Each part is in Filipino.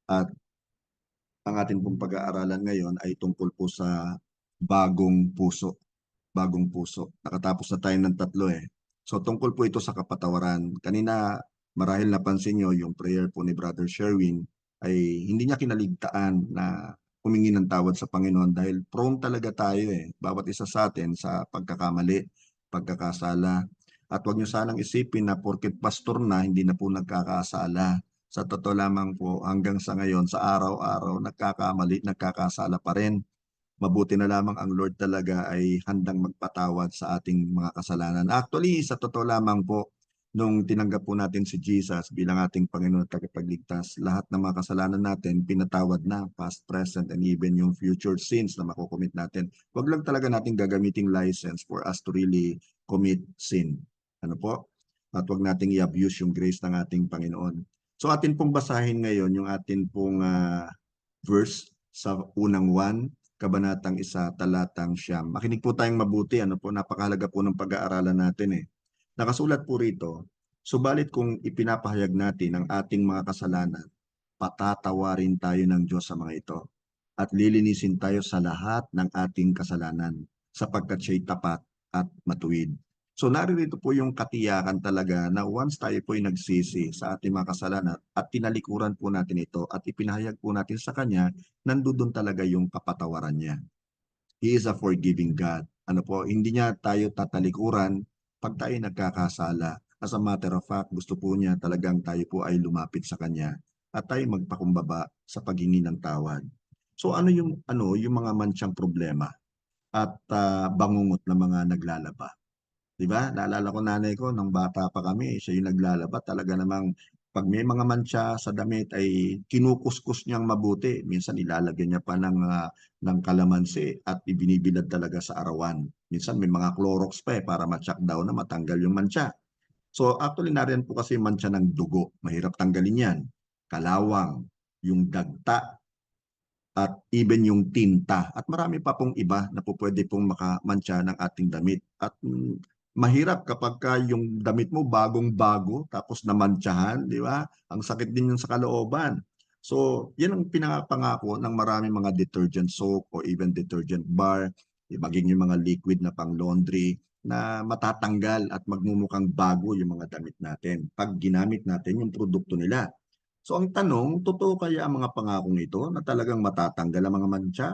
At ang atin pong pag-aaralan ngayon ay tungkol po sa bagong puso. Bagong puso. Nakatapos na tayo ng tatlo eh. So tungkol po ito sa kapatawaran. Kanina marahil napansin nyo yung prayer po ni Brother Sherwin ay hindi niya kinaligtaan na humingi ng tawad sa Panginoon dahil prone talaga tayo eh. Bawat isa sa atin sa pagkakamali, pagkakasala. At huwag nyo sanang isipin na porket pastor na, hindi na po nagkakasala. Sa totoo lamang po, hanggang sa ngayon, sa araw-araw, nagkakamali, nagkakasala pa rin. Mabuti na lamang ang Lord talaga ay handang magpatawad sa ating mga kasalanan. Actually, sa totoo lamang po, nung tinanggap po natin si Jesus bilang ating Panginoon at tagapagligtas, lahat ng mga kasalanan natin, pinatawad na, past, present, and even yung future sins na makukomit natin. Huwag lang talaga natin gagamiting license for us to really commit sin. Ano po? At huwag nating i-abuse yung grace ng ating Panginoon. So atin pong basahin ngayon yung atin pong verse sa unang 1, Kabanatang 1, Talatang 9. Makinig po tayong mabuti. Ano po, napakahalaga po ng pag-aaralan natin eh. Nakasulat po rito, subalit kung ipinapahayag natin ang ating mga kasalanan, patatawarin tayo ng Diyos sa mga ito at lilinisin tayo sa lahat ng ating kasalanan sapagkat siya'y tapat at matuwid. So naririto po yung katiyakan talaga na once tayo po ay nagsisi sa ating mga kasalanan at tinalikuran po natin ito at ipinahayag po natin sa Kanya, nandun talaga yung kapatawaran niya. He is a forgiving God. Ano po, hindi niya tayo tatalikuran pag tayo nagkakasala. As a matter of fact, gusto po niya talagang tayo po ay lumapit sa Kanya at tayo magpakumbaba sa paghingi ng tawad. So yung mga mansyang problema at bangungot na mga naglalaba. 'Di ba? Naalala ko nanay ko nung bata pa kami, siya yung naglalaba. Talaga namang pag may mga mantsa sa damit ay kinukuskus niyang mabuti. Minsan ilalagyan niya pa ng kalamansi at ibinibilad talaga sa arawan. Minsan may mga Clorox pa para ma-check daw na matanggal yung mantsa. So actually nariyan po kasi yung mantsa ng dugo. Mahirap tanggalin yan. Kalawang, yung dagta, at even yung tinta. At marami pa pong iba na po pwede pong makamantsa ng ating damit. At mahirap kapag yung damit mo bagong-bago tapos namantsahan, di ba? Ang sakit din yun sa kalooban. So, yan ang pinapangako ng maraming mga detergent soap o even detergent bar, maging yung mga liquid na pang laundry na matatanggal at magmumukhang bago yung mga damit natin pag ginamit natin yung produkto nila. So ang tanong, totoo kaya ang mga pangakong ito na talagang matatanggal ang mga mantsa?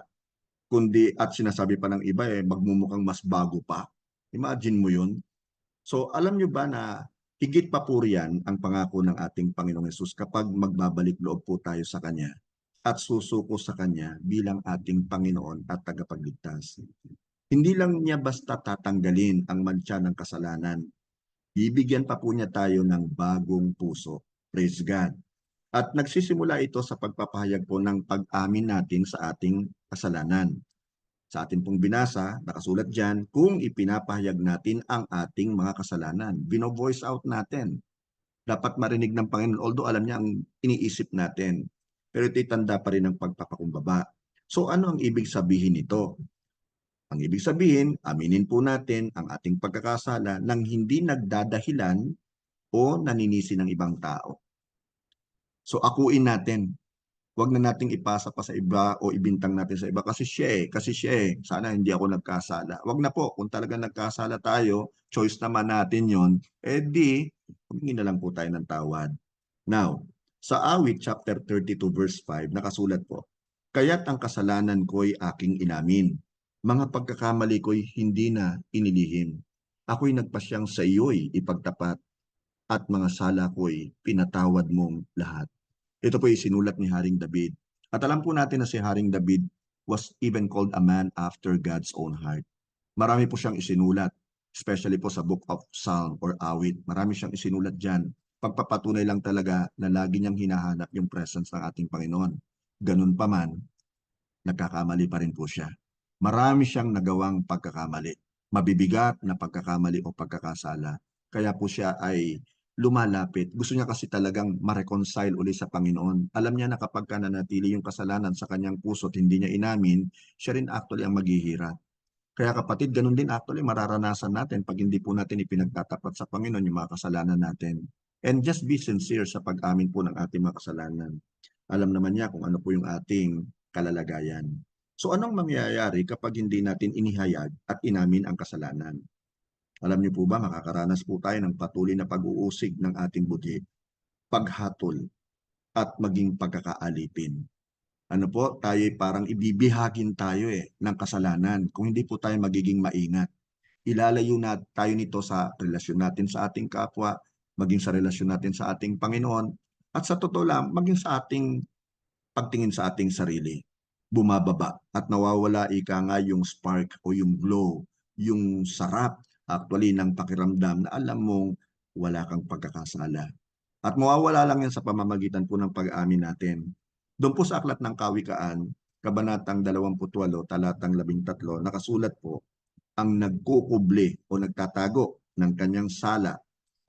Kundi at sinasabi pa ng iba magmumukhang mas bago pa. Imagine mo yun. So alam nyo ba na higit pa po riyan ang pangako ng ating Panginoong Yesus kapag magbabalik loob po tayo sa Kanya at susuko sa Kanya bilang ating Panginoon at tagapagligtas. Hindi lang niya basta tatanggalin ang mantsa ng kasalanan. Bibigyan pa po niya tayo ng bagong puso. Praise God. At nagsisimula ito sa pagpapahayag po ng pag-amin natin sa ating kasalanan. Sa ating pong binasa, nakasulat dyan, kung ipinapahayag natin ang ating mga kasalanan. Bino-voice out natin. Dapat marinig ng Panginoon, although alam niya ang iniisip natin. Pero ito'y tanda pa rin ng pagpapakumbaba. So ano ang ibig sabihin nito? Ang ibig sabihin, aminin po natin ang ating pagkakasala nang hindi nagdadahilan o naninisi ng ibang tao. So akuin natin. Huwag na nating ipasa pa sa iba o ibintang natin sa iba kasi siya eh. Sana hindi ako nagkasala. Huwag na po, kung talagang nagkasala tayo, choice naman natin yon, humingi na lang po tayo ng tawad. Now, sa Awit chapter 32 verse 5, nakasulat po, kaya't ang kasalanan ko'y aking inamin. Mga pagkakamali ko'y hindi na inilihim. Ako'y nagpasyang sa iyo'y ipagtapat at mga sala ko'y pinatawad mong lahat. Ito po isinulat ni Haring David. At alam po natin na si Haring David was even called a man after God's own heart. Marami po siyang isinulat, especially po sa Book of Psalm or Awit. Marami siyang isinulat dyan. Pagpapatunay lang talaga na lagi niyang hinahanap yung presence ng ating Panginoon. Ganun pa man, nagkakamali pa rin po siya. Marami siyang nagawang pagkakamali. Mabibigat na pagkakamali o pagkakasala. Kaya po siya ay lumalapit. Gusto niya kasi talagang ma-reconcile uli sa Panginoon. Alam niya na kapag ka nanatili yung kasalanan sa kanyang puso at hindi niya inamin, siya rin actually ang maghihirap. Kaya kapatid, ganun din actually mararanasan natin pag hindi po natin ipinagtatapat sa Panginoon yung mga kasalanan natin. And just be sincere sa pag-amin po ng ating mga kasalanan. Alam naman niya kung ano po yung ating kalalagayan. So anong mangyayari kapag hindi natin inihayag at inamin ang kasalanan? Alam niyo po ba, makakaranas po tayo ng patuloy na pag-uusig ng ating budhi, paghatol, at maging pagkakaalipin. Ano po, tayo parang ibibihagin tayo ng kasalanan kung hindi po tayo magiging maingat. Ilalayo na tayo nito sa relasyon natin sa ating kapwa, maging sa relasyon natin sa ating Panginoon, at sa totoo lang, maging sa ating pagtingin sa ating sarili. Bumababa at nawawala ika nga yung spark o yung glow, yung sarap actually ng pakiramdam na alam mong wala kang pagkakasala. At mawawala lang yan sa pamamagitan po ng pag-amin natin. Doon po sa Aklat ng Kawikaan, Kabanatang 28, talatang 13, nakasulat po, ang nagkukubli o nagtatago ng kanyang sala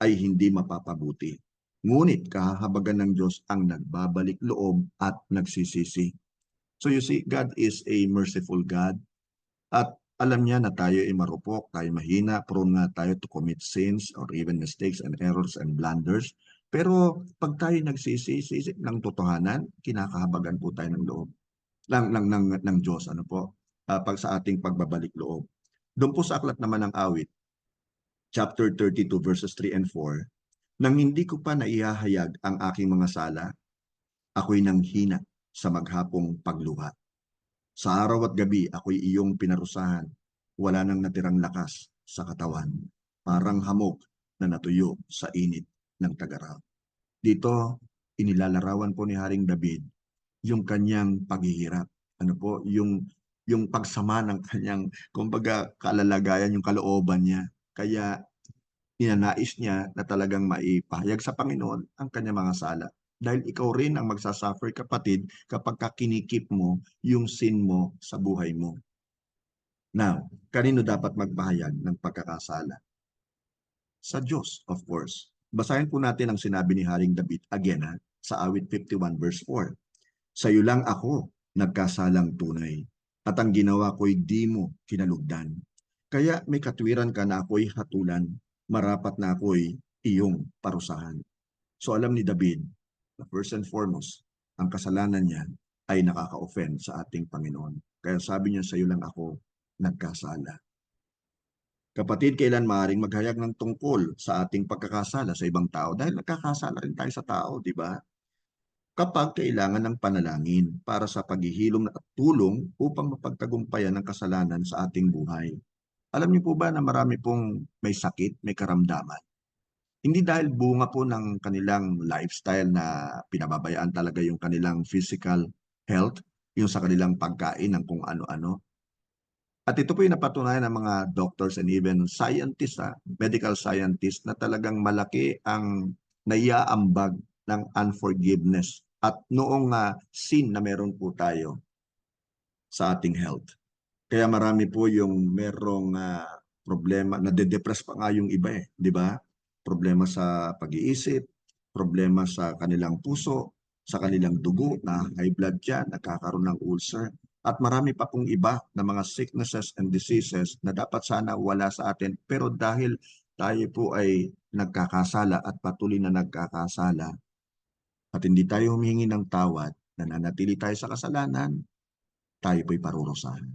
ay hindi mapapabuti. Ngunit kahahabagan ng Diyos ang nagbabalik loob at nagsisisi. So you see, God is a merciful God. At alam niya na tayo ay marupok, tayo mahina, prone nga tayo to commit sins or even mistakes and errors and blunders. Pero pag tayo nagsisisi ng totohanan, kinakahabagan po tayo ng loob ng Diyos, ano po, pag sa ating pagbabalik loob. Doon po sa aklat naman ng awit, chapter 32 verses 3 and 4, nang hindi ko pa naihahayag ang aking mga sala, ako'y nanghina sa maghapong pagluha. Sa araw at gabi, ako'y iyong pinarusahan. Wala nang natirang lakas sa katawan. Parang hamog na natuyo sa init ng tagaraw. Dito, inilalarawan po ni Haring David yung kanyang paghihirap. Ano po, yung pagsama ng kanyang, kumbaga, kalalagayan, yung kalooban niya. Kaya ninanais niya na talagang maipahayag sa Panginoon ang kanyang mga sala. Dahil ikaw rin ang magsasuffer, kapatid, kapag kinikip mo yung sin mo sa buhay mo. Now, kanino dapat magpahayag ng pagkakasala? Sa Diyos, of course. Basahin po natin ang sinabi ni Haring David again sa awit 51 verse 4. Sa iyo lang ako nagkasalang tunay, at ang ginawa ko'y di mo kinalugdan. Kaya may katwiran ka na ako'y hatulan, marapat na ako'y iyong parusahan. So alam ni David na first and foremost, ang kasalanan niya ay nakaka-offend sa ating Panginoon. Kaya sabi niya, sa iyo lang ako nagkasala. Kapatid, kailan maaaring maghayag ng tungkol sa ating pagkakasala sa ibang tao? Dahil nagkakasala rin tayo sa tao, di ba? Kapag kailangan ng panalangin para sa paghihilom at tulong upang mapagtagumpayan ng kasalanan sa ating buhay. Alam niyo po ba na marami pong may sakit, may karamdaman? Hindi dahil bunga po ng kanilang lifestyle na pinababayaan talaga yung kanilang physical health, yung sa kanilang pagkain ng kung ano-ano. At ito po yung napatunayan ng mga doctors and even scientists, medical scientists, na talagang malaki ang naiaambag ng unforgiveness at noong sin na meron po tayo sa ating health. Kaya marami po yung merong problema, nade-depress pa nga yung iba di ba? Problema sa pag-iisip, problema sa kanilang puso, sa kanilang dugo, na high blood yan, nagkakaroon ng ulcer. At marami pa pong iba na mga sicknesses and diseases na dapat sana wala sa atin. Pero dahil tayo po ay nagkakasala at patuloy na nagkakasala at hindi tayo humihingi ng tawad, nananatili tayo sa kasalanan, tayo po'y parurusahan.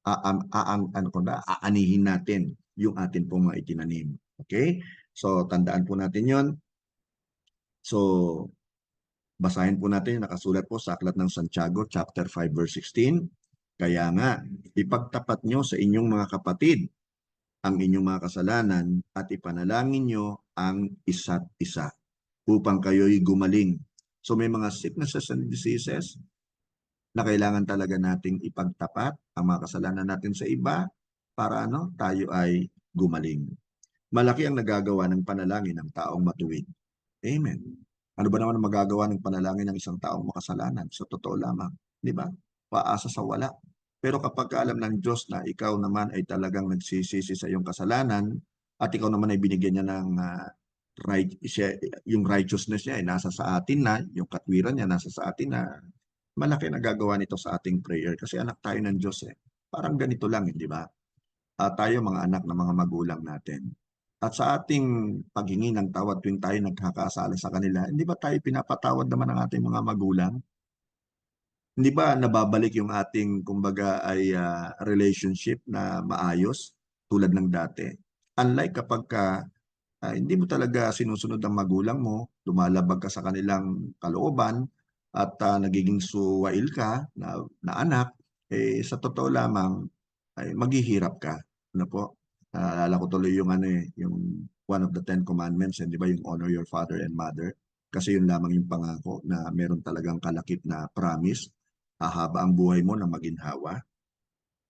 Aanihin natin yung atin pong mga itinanim. Okay? So, tandaan po natin yon. So, basahin po natin yung nakasulat po sa Aklat ng Santiago, chapter 5, verse 16. Kaya nga, ipagtapat nyo sa inyong mga kapatid ang inyong mga kasalanan at ipanalangin nyo ang isa't isa upang kayo'y gumaling. So, may mga sicknesses and diseases na kailangan talaga nating ipagtapat ang mga kasalanan natin sa iba para tayo ay gumaling. Malaki ang nagagawa ng panalangin ng taong matuwid. Amen. Ano ba naman ang magagawa ng panalangin ng isang taong makasalanan? Sa totoo lamang, di ba? Paasa sa wala. Pero kapag alam ng Diyos na ikaw naman ay talagang nagsisisi sa iyong kasalanan at ikaw naman ay binigyan niya ng yung righteousness niya ay nasa sa atin na, yung katwiran niya nasa sa atin na, malaki na gagawa nito sa ating prayer kasi anak tayo ng Diyos Parang ganito lang, di ba? Tayo mga anak ng mga magulang natin. At sa ating paghingi ng tawad tuwing tayo nagkakasala sa kanila, hindi ba tayo pinapatawad naman ng ating mga magulang? Hindi ba nababalik yung ating kumbaga ay relationship na maayos tulad ng dati? Unlike kapag hindi mo talaga sinusunod ang magulang mo, lumalabag ka sa kanilang kalooban at nagiging suwail ka na anak, sa totoo lamang ay maghihirap ka. Ano po? Alala ko tuloy yung yung one of the Ten Commandments, di ba, yung honor your father and mother. Kasi yun lamang yung pangako na meron talagang kalakip na promise. Hahaba ang buhay mo na maginhawa.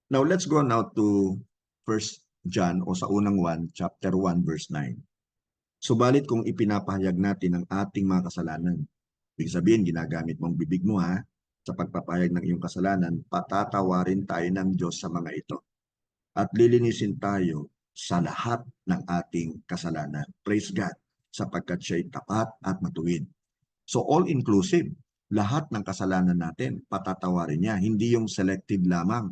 Now, let's go now to First John o sa unang 1, chapter 1, verse 9. Subalit kung ipinapahayag natin ang ating mga kasalanan, ibig sabihin, ginagamit mong bibig mo sa pagpapahayag ng iyong kasalanan, patatawarin tayo ng Diyos sa mga ito. At lilinisin tayo sa lahat ng ating kasalanan. Praise God, sapagkat siya'y tapat at matuwid. So all-inclusive, lahat ng kasalanan natin, patatawarin niya. Hindi yung selective lamang.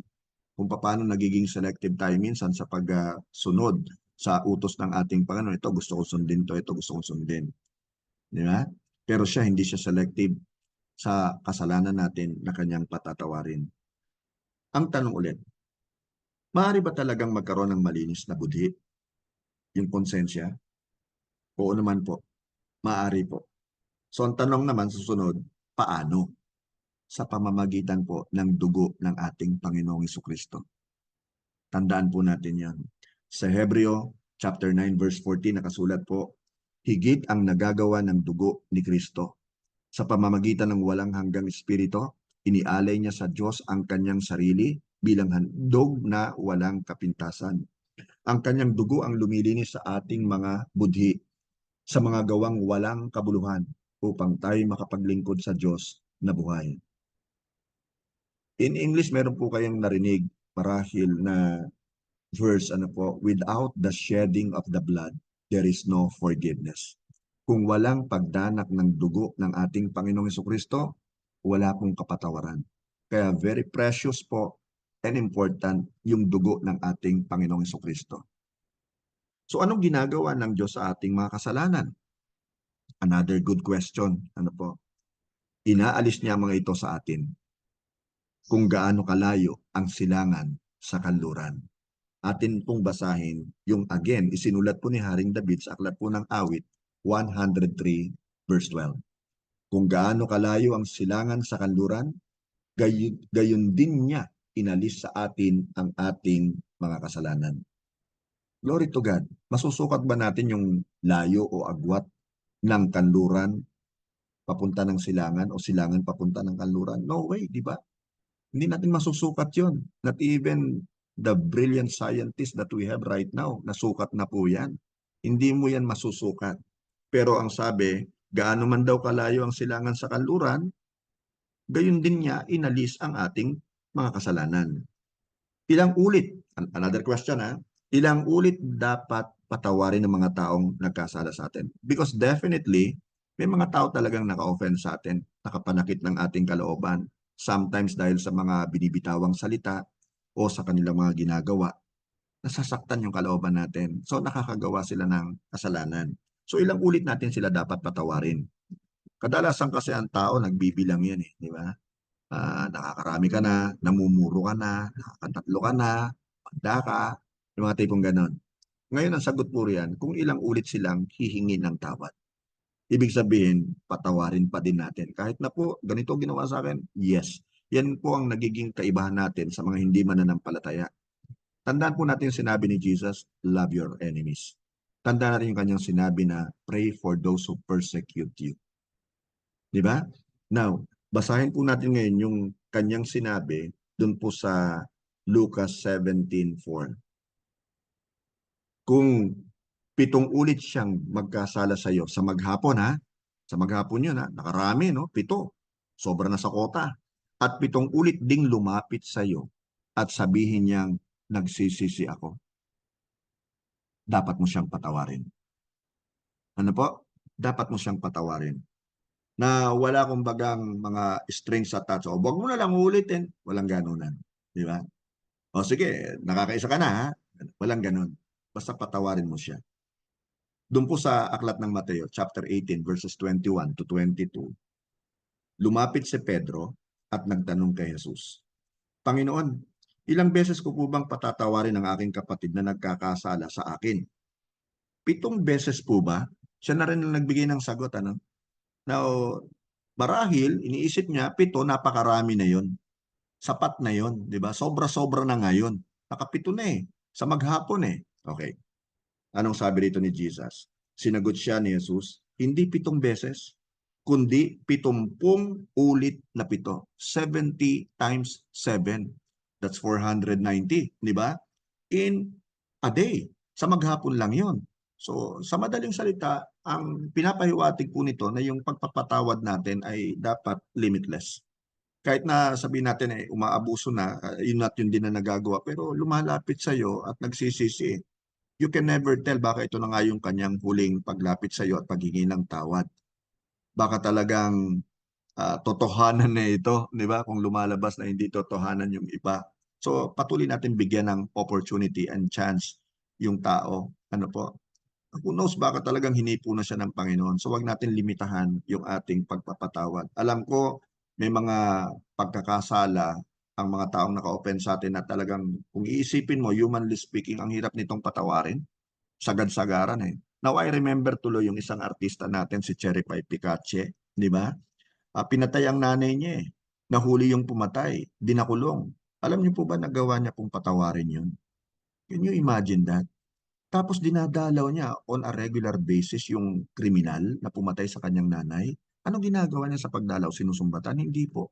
Kung paano nagiging selective tayo minsan sa pagsunod sa utos ng ating Panginoon. Ito gusto ko sundin to, ito gusto ko sundin. Di ba? Pero siya hindi siya selective sa kasalanan natin na kanyang patatawarin. Ang tanong ulit, maaari ba talagang magkaroon ng malinis na budhi? Yung konsensya? Oo naman po. Maaari po. So ang tanong naman susunod, paano? Sa pamamagitan po ng dugo ng ating Panginoong Jesucristo. Tandaan po natin yan. Sa Hebreo chapter 9 verse 14 nakasulat po, higit ang nagagawa ng dugo ni Kristo. Sa pamamagitan ng walang hanggang espiritu, inialay niya sa Diyos ang kanyang sarili bilang handog na walang kapintasan. Ang kanyang dugo ang lumilinis sa ating mga budhi, sa mga gawang walang kabuluhan, upang tayo makapaglingkod sa Diyos na buhay. In English, meron po kayong narinig marahil na verse, without the shedding of the blood, there is no forgiveness. Kung walang pagdanak ng dugo ng ating Panginoong Jesucristo, wala pong kapatawaran. Kaya very precious po and important yung dugo ng ating Panginoong Jesucristo. So anong ginagawa ng Diyos sa ating mga kasalanan? Another good question. Inaalis niya mga ito sa atin kung gaano kalayo ang silangan sa kanluran. Atin pong basahin yung again, isinulat po ni Haring David sa aklat po ng awit 103 verse 12. Kung gaano kalayo ang silangan sa kanluran, gayon din niya inalis sa atin ang ating mga kasalanan. Glory to God. Masusukat ba natin yung layo o agwat ng kanluran papunta ng silangan o silangan papunta ng kanluran? No way, di ba? Hindi natin masusukat yon. Not even the brilliant scientists that we have right now, nasukat na po yan. Hindi mo yan masusukat. Pero ang sabi, gaano man daw kalayo ang silangan sa kanluran, gayon din niya inalis ang ating mga kasalanan. Ilang ulit, another question ilang ulit dapat patawarin ng mga taong nagkasala sa atin? Because definitely, may mga tao talagang naka-offend sa atin, nakapanakit ng ating kalooban. Sometimes dahil sa mga binibitawang salita o sa kanilang mga ginagawa, nasasaktan yung kalooban natin. So nakakagawa sila ng kasalanan. So ilang ulit natin sila dapat patawarin? Kadalasan kasi ang tao nagbibilang yan di ba? Nakakarami ka na, namumuro ka na, nakakatatlo ka na, pagda ka, yung mga tipong ganon. Ngayon ang sagot po riyan, kung ilang ulit silang hihingi ng tawad. Ibig sabihin, patawarin pa din natin. Kahit na po, ganito ginawa sa akin, yes. Yan po ang nagiging kaibahan natin sa mga hindi mananampalataya. Tandaan po natin yung sinabi ni Jesus, love your enemies. Tandaan natin yung kanyang sinabi na, pray for those who persecute you. Di ba? Now, basahin po natin ngayon yung kanyang sinabi dun po sa Lucas 17:4. Kung 7 ulit siyang magkasala sa iyo sa maghapon sa maghapon yun nakarami 7. Sobra na sa kota. At 7 ulit ding lumapit sa iyo at sabihin niyang nagsisisi ako. Dapat mo siyang patawarin. Ano po? Dapat mo siyang patawarin. Na wala kumbagang mga strings attached. O, wag mo na lang ulitin. Walang ganunan. Di ba? O sige, nakakaisa ka na Walang ganun. Basta patawarin mo siya. Doon po sa aklat ng Mateo, chapter 18, verses 21 to 22, lumapit si Pedro at nagtanong kay Jesus, Panginoon, ilang beses ko po bang patatawarin ang aking kapatid na nagkakasala sa akin? 7 beses po ba? Siya na rin ang nagbigay ng sagot, ano? Now, marahil, iniisip niya, 7, napakarami na yon. Sapat na yon, di ba? Sobra-sobra na ngayon. Nakapito na eh. Sa maghapon eh. Okay. Anong sabi rito ni Jesus? Sinagot siya ni Jesus, hindi 7 beses, kundi 70 ulit na 7. 70 times 7. That's 490, di ba? In a day. Sa maghapon lang yon. So, sa madaling salita, ang pinapahiwatig po nito na yung pagpapatawad natin ay dapat limitless. Kahit na sabihin natin ay umaabuso na, yun at yun din na nagagawa, pero lumalapit sa iyo at nagsisisi. You can never tell baka ito na nga yung kanyang huling paglapit sa iyo at paghingi ng tawad. Baka talagang totohanan na ito, di ba? Kung lumalabas na hindi totohanan yung iba. So patuloy natin bigyan ng opportunity and chance yung tao. Ano po? Who knows, baka talagang hinipo na siya ng Panginoon. So wag natin limitahan yung ating pagpapatawad. Alam ko may mga pagkakasala ang mga taong naka-open sa atin na talagang kung iisipin mo, humanly speaking, ang hirap nitong patawarin. Sagad-sagaran eh. Now I remember tuloy yung isang artista natin, si Cherry Pie Picache, di ba? Pinatay ang nanay niya eh. Nahuli yung pumatay, dinakulong. Alam niyo po ba nagawa niya pong patawarin yun? Can you imagine that? Tapos dinadalaw niya on a regular basis yung kriminal na pumatay sa kanyang nanay. Anong ginagawa niya sa pagdalaw? Sinusumbatan? Hindi po.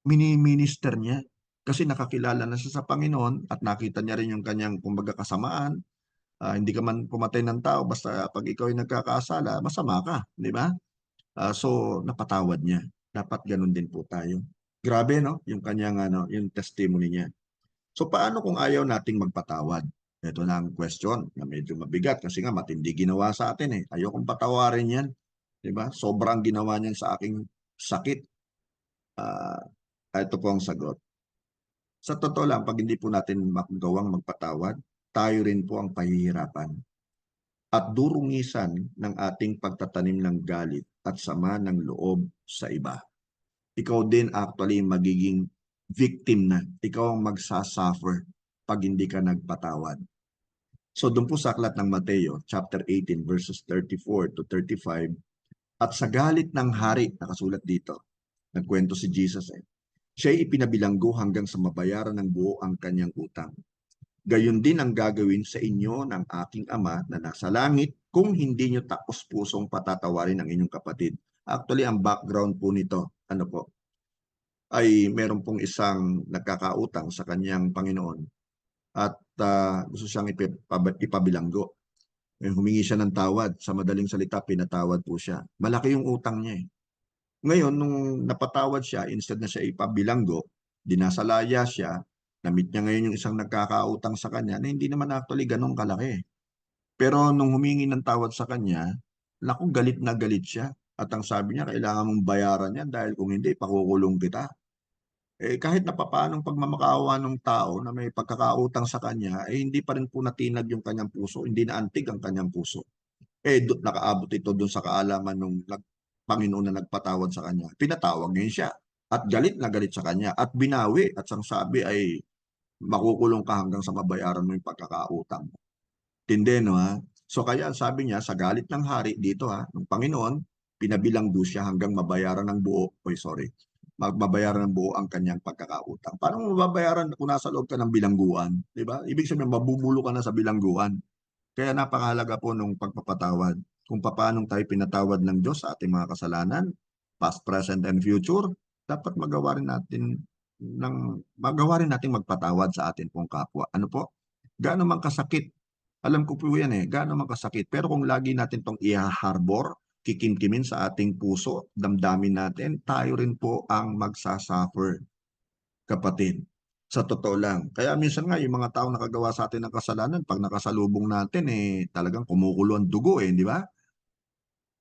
Mini-minister niya. Kasi nakakilala na siya sa Panginoon at nakita niya rin yung kanyang kumbaga kasamaan. Hindi ka man pumatay ng tao, basta pag ikaw ay nagkakasala, masama ka. Di ba? So, napatawad niya. Dapat ganun din po tayo. Grabe, no? Yung kanyang, yung testimony niya. So, paano kung ayaw nating magpatawad? Ito na ang question na medyo mabigat kasi nga matindi ginawa sa atin eh. Ayokong patawarin yan. Diba? Sobrang ginawa niyan sa aking sakit. Ah, ito po ang sagot. Sa totoo lang, pag hindi po natin magawang magpatawad, tayo rin po ang pahihirapan at durungisan ng ating pagtatanim ng galit at sama ng loob sa iba. Ikaw din actually magiging victim na. Ikaw ang magsasuffer pag hindi ka nagpatawad. So doon po sa aklat ng Mateo, chapter 18, verses 34 to 35, at sa galit ng hari, nakasulat dito, nagkwento si Jesus eh, siya'y ipinabilanggo hanggang sa mabayaran ng buo ang kanyang utang. Gayon din ang gagawin sa inyo ng aking ama na nasa langit kung hindi nyo tapos pusong patatawarin ang inyong kapatid. Actually, ang background po nito, ano po, ay meron pong isang nagkakautang sa kanyang Panginoon at gusto siyang ipabilanggo. Humingi siya ng tawad. Sa madaling salita, pinatawad po siya. Malaki yung utang niya eh. Ngayon, nung napatawad siya, instead na siya ipabilanggo, dinasalaya siya, na-meet niya ngayon yung isang nagkakautang sa kanya na hindi naman actually ganun kalaki. Pero nung humingi ng tawad sa kanya, naku, galit na galit siya. At ang sabi niya, kailangan mong bayaran yan dahil kung hindi, pakukulong kita. Kahit na papaanong pagmamakaawa ng tao na may pagkakautang sa kanya, hindi pa rin po natinag yung kanyang puso, hindi na antig ang kanyang puso. Nakaabot ito doon sa kaalaman ng Panginoon na nagpatawad sa kanya. Pinatawag niya siya at galit na galit sa kanya at binawi at sang sabi ay makukulong ka hanggang sa mabayaran mo yung pagkakautang mo. Tindi, no ha? So kaya sabi niya, sa galit ng hari dito ha, ng Panginoon, pinabilanggo siya hanggang mabayaran ng buo, mabayaran ng buo ang kanyang pagkakautang. Paano mo mababayaran kung nasa loob ka ng bilangguan? Di ba? Ibig sabihin, mabubulo ka na sa bilangguan. Kaya napakahalaga po nung pagpapatawad. Kung paano tayo pinatawad ng Diyos sa ating mga kasalanan, past, present, and future, dapat magawa rin natin magpatawad sa atin pong kapwa. Ano po? Gaano man kasakit. Alam ko po yan eh, gaano man kasakit. Pero kung lagi natin tong i-harbor, kikimkimin sa ating puso, damdamin natin, tayo rin po ang magsasuffer, kapatid. Sa totoo lang. Kaya minsan nga, yung mga taong nakagawa sa atin ng kasalanan, pag nakasalubong natin, talagang kumukulo ang dugo di ba?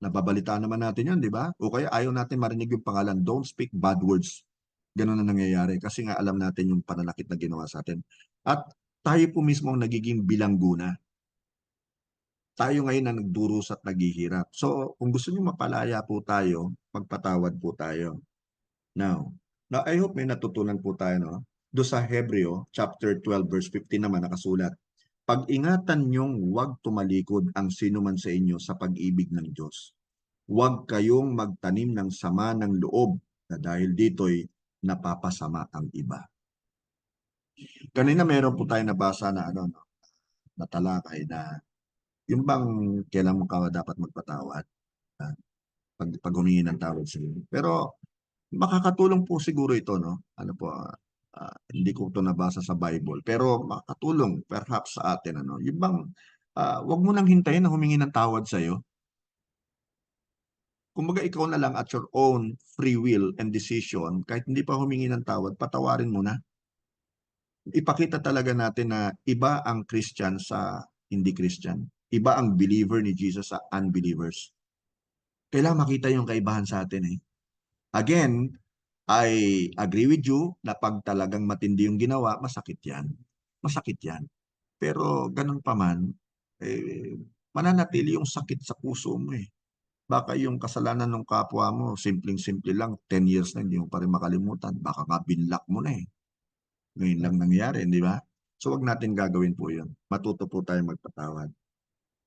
Nababalita naman natin yan, di ba? O kaya ayaw natin marinig yung pangalan, don't speak bad words. Ganun na nangyayari kasi nga alam natin yung pananakit na ginawa sa atin. At tayo po mismo ang nagiging bilangguna. Tayo ngayon na nagdurusa at naghihirap. So, kung gusto niyo mapalaya po tayo, magpatawad po tayo. Now, I hope may natutunan po tayo, no? Doon sa Hebreo, chapter 12, verse 15 naman nakasulat, pag-ingatan niyong huwag tumalikod ang sino man sa inyo sa pag-ibig ng Diyos. Huwag kayong magtanim ng sama ng loob na dahil dito'y napapasama ang iba. Kanina meron po tayo nabasa na ano, no, na talakay na yung bang kailan mo ka dapat magpatawad, pag humingi ng tawad sa iyo. Pero makakatulong po siguro ito, no? Ano po, hindi ko ito nabasa sa Bible, pero makakatulong perhaps sa atin, ano? Yung bang, wag mo nang hintayin na humingi ng tawad sa iyo. Kumbaga ikaw na lang at your own free will and decision, kahit hindi pa humingi ng tawad, patawarin mo na. Ipakita talaga natin na iba ang Christian sa hindi Christian. Iba ang believer ni Jesus sa unbelievers. Kailangan makita yung kaibahan sa atin eh. Again, I agree with you na pag talagang matindi yung ginawa, masakit yan. Masakit yan. Pero ganun pa man, mananatili yung sakit sa puso mo eh. Baka yung kasalanan ng kapwa mo, simpleng-simple lang, 10 years na, hindi mo pa rin makalimutan. Baka nga binlock mo na eh. Ngayon lang nangyari, di ba? So wag natin gagawin po yun. Matuto po tayo magpatawad.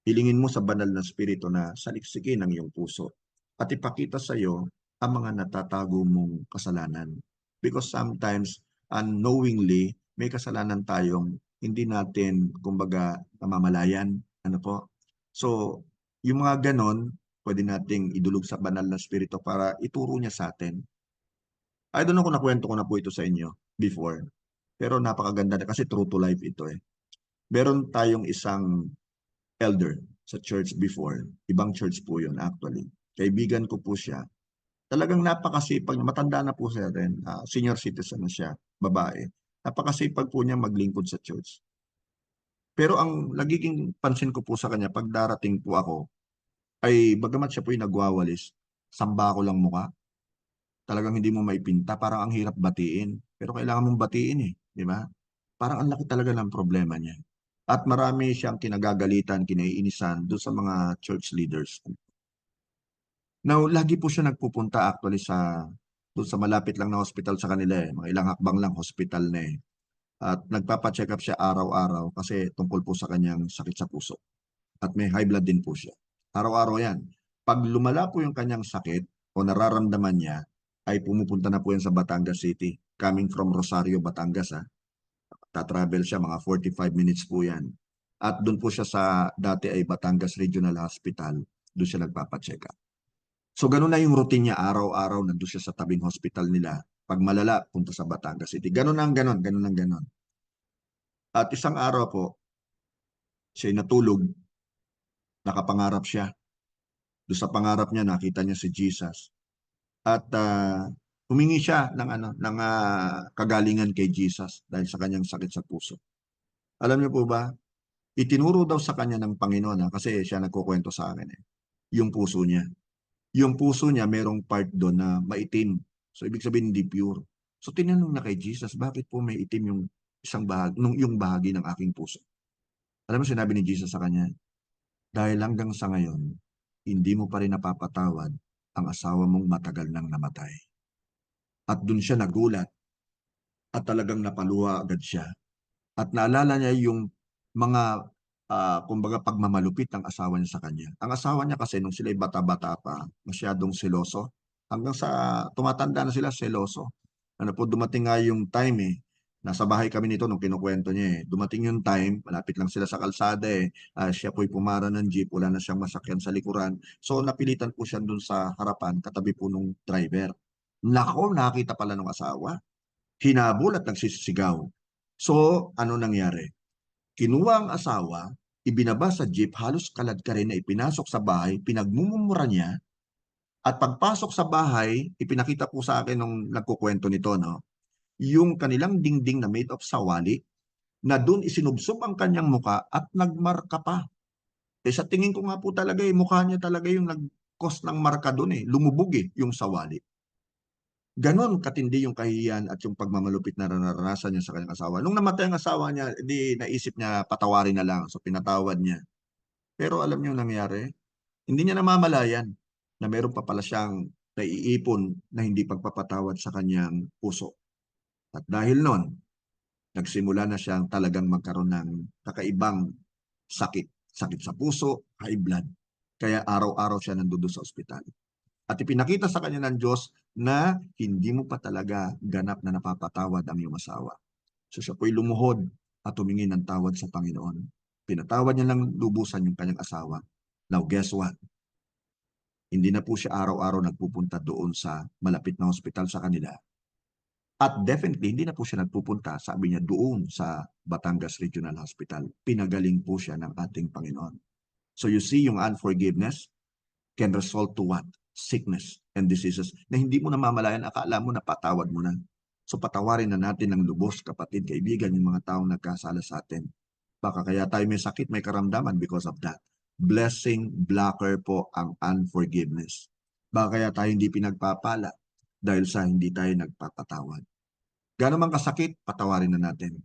Hilingin mo sa banal na spirito na saliksikin ang iyong puso at ipakita sa iyo ang mga natatago mong kasalanan. Because sometimes, unknowingly, may kasalanan tayong hindi natin, kumbaga, namamalayan. Ano po? So, yung mga ganon, pwede nating idulog sa banal na spirito para ituro niya sa atin. I don't know kung nakwento ko na po ito sa inyo before. Pero napakaganda na kasi true to life ito eh. Meron tayong isang elder sa church before. Ibang church po yun actually. Kaibigan ko po siya. Talagang napakasipag niya. Matanda na po siya rin. Senior citizen na siya. Babae. Napakasipag po niya maglingkod sa church. Pero ang nagiging pansin ko po sa kanya pag darating po ako ay bagamat siya po yung nagwawalis, samba ko lang mukha. Talagang hindi mo maipinta. Parang ang hirap batiin. Pero kailangan mong batiin eh. Di ba? Parang ang laki talaga ng problema niya. At marami siyang kinagagalitan, kinaiinisan doon sa mga church leaders. Now, lagi po siya nagpupunta actually sa doon sa malapit lang na hospital sa kanila eh. Mga ilang hakbang lang hospital na eh. At nagpapa-check up siya araw-araw kasi tungkol po sa kanyang sakit sa puso. At may high blood din po siya. Araw-araw yan. Pag lumala po yung kanyang sakit o nararamdaman niya, ay pumupunta na po yan sa Batangas City. Coming from Rosario, Batangas ha. Tatravel siya, mga 45 minutes po yan. At doon po siya sa dati ay Batangas Regional Hospital. Doon siya nagpapacheck up. So ganun na yung routine niya araw-araw, nandun siya sa tabing hospital nila. Pag malala, punta sa Batangas City. Ganun ang ganun, ganun ang ganun. At isang araw po, siya natulog, nakapangarap siya. Doon sa pangarap niya, nakita niya si Jesus. At humingi siya ng, kagalingan kay Jesus dahil sa kanyang sakit sa puso. Alam niyo po ba, itinuro daw sa kanya ng Panginoon, kasi siya nagkukwento sa akin yung puso niya. Yung puso niya merong part doon na maitim. So ibig sabihin hindi pure. So tinanong na kay Jesus, bakit po may itim yung isang bahagi, yung bahagi ng aking puso? Alam mo sinabi ni Jesus sa kanya, dahil hanggang sa ngayon, hindi mo pa rin napapatawad ang asawa mong matagal nang namatay. At doon siya nagulat at talagang napaluha agad siya. At naalala niya yung mga, kumbaga, pagmamalupit ng asawa niya sa kanya. Ang asawa niya kasi nung sila'y bata-bata pa, masyadong seloso. Hanggang sa tumatanda na sila, seloso. Ano po, dumating nga yung time nasa bahay kami nito nung kinukwento niya Dumating yung time, malapit lang sila sa kalsada siya po'y pumara ng jeep, wala na siyang masakyan sa likuran. So napilitan po siya dun sa harapan, katabi po nung driver. Nako, nakita pala ng asawa. Hinabol at nagsisigaw. So, ano nangyari? Kinuha ang asawa, ibinaba sa jeep, halos kalad ka rin na ipinasok sa bahay, pinagmumura niya, at pagpasok sa bahay, ipinakita po sa akin nung nagkukwento nito, no? Yung kanilang dingding na made of sawali, na doon isinubsob ang kanyang muka at nagmarka pa. Sa tingin ko nga po talaga mukha niya talaga yung nag-cause ng marka doon lumubog yung sawali. Ganon katindi yung kahihiyan at yung pagmamalupit na naranasan niya sa kanyang asawa. Nung namatay ang asawa niya, di naisip niya patawarin na lang. So pinatawad niya. Pero alam niyo nangyari, hindi niya namamalayan na meron pa pala siyang naiipon na hindi pagpapatawad sa kanyang puso. At dahil nun, nagsimula na siyang talagang magkaroon ng kakaibang sakit. Sakit sa puso, high blood. Kaya araw-araw siya nandoon sa ospital. At ipinakita sa kanya ng Diyos na hindi mo pa talaga ganap na napapatawad ang iyong asawa. So siya po'y lumuhod at humingi ng tawad sa Panginoon. Pinatawad niya lang lubusan yung kanyang asawa. Now guess what? Hindi na po siya araw-araw nagpupunta doon sa malapit na hospital sa kanila. At definitely, hindi na po siya nagpupunta, sabi niya, doon sa Batangas Regional Hospital. Pinagaling po siya ng ating Panginoon. So you see, yung unforgiveness can result to what? Sickness and diseases na hindi mo namamalayan, akala mo napatawad mo na. So patawarin na natin ng lubos, kapatid, kaibigan, yung mga taong nagkasala sa atin. Baka kaya tayo may sakit, may karamdaman because of that. Blessing blocker po ang unforgiveness. Baka kaya tayo hindi pinagpapala dahil sa hindi tayo nagpapatawad. Gano'n man kasakit, patawarin na natin.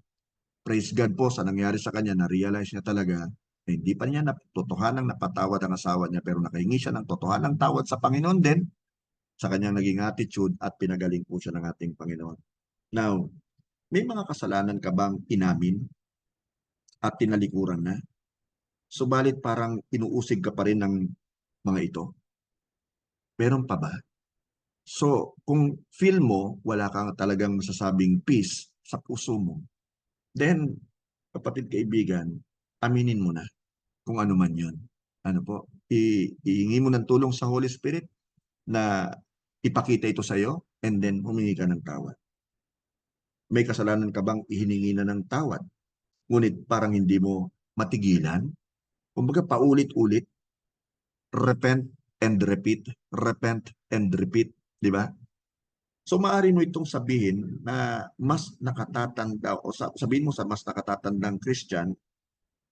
Praise God po sa nangyari sa kanya, na-realize niya talaga na hindi pa niya totohanang napatawad ang asawa niya, pero nakahingi siya ng totohanang tawad sa Panginoon din sa kanyang naging attitude at pinagaling po siya ng ating Panginoon. Now, may mga kasalanan ka bang inamin at tinalikuran na? Subalit parang inuusig ka pa rin ng mga ito? Meron pa ba? So, kung feel mo, wala kang talagang masasabing peace sa puso mo, then, kapatid kaibigan, aminin mo na kung ano man yun. Ano po? Ihingi mo ng tulong sa Holy Spirit na ipakita ito sa iyo and then humingi ka ng tawad. May kasalanan ka bang ihiningi na ng tawad? Ngunit parang hindi mo matigilan? Kumbaga paulit-ulit, repent and repeat, di ba? So maaari mo itong sabihin na mas nakatatanda o sabihin mo sa mas nakatatandang Christian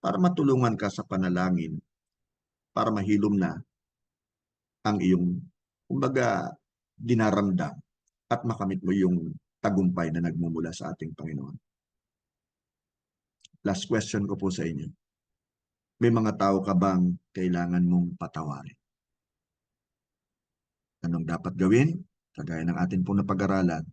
para matulungan ka sa panalangin, para mahilom na ang iyong, kumbaga, dinaramdam at makamit mo yung tagumpay na nagmumula sa ating Panginoon. Last question ko po sa inyo. May mga tao ka bang kailangan mong patawarin? Anong dapat gawin? Kagaya ng atin pong napag-aralan,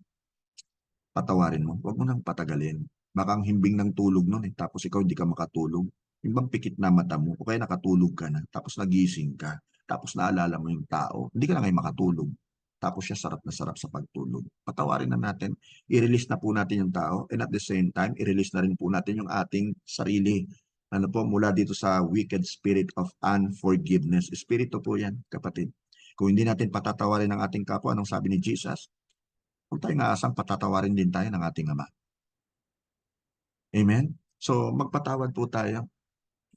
patawarin mo. Huwag mo nang patagalin. Baka ang himbing ng tulog nun tapos ikaw hindi ka makatulog. Yung bang pikit na mata mo, o kaya nakatulog ka na, tapos nagising ka, tapos naalala mo yung tao, hindi ka na ngayon makatulog. Tapos siya sarap na sarap sa pagtulog. Patawarin na natin, i-release na po natin yung tao, and at the same time, i-release na rin po natin yung ating sarili. Ano po, mula dito sa wicked spirit of unforgiveness. Espiritu po yan, kapatid. Kung hindi natin patatawarin ang ating kapwa, anong sabi ni Jesus? Kung tayo nga asang patatawarin din tayo ng ating Ama. Amen? So, magpatawad po tayo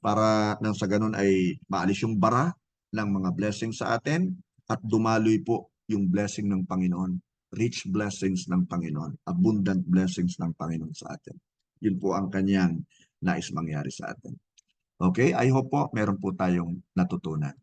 para nang sa ganun ay maalis yung bara ng mga blessing sa atin at dumaloy po yung blessing ng Panginoon. Rich blessings ng Panginoon. Abundant blessings ng Panginoon sa atin. Yun po ang kanyang nais mangyari sa atin. Okay? I hope po meron po tayong natutunan.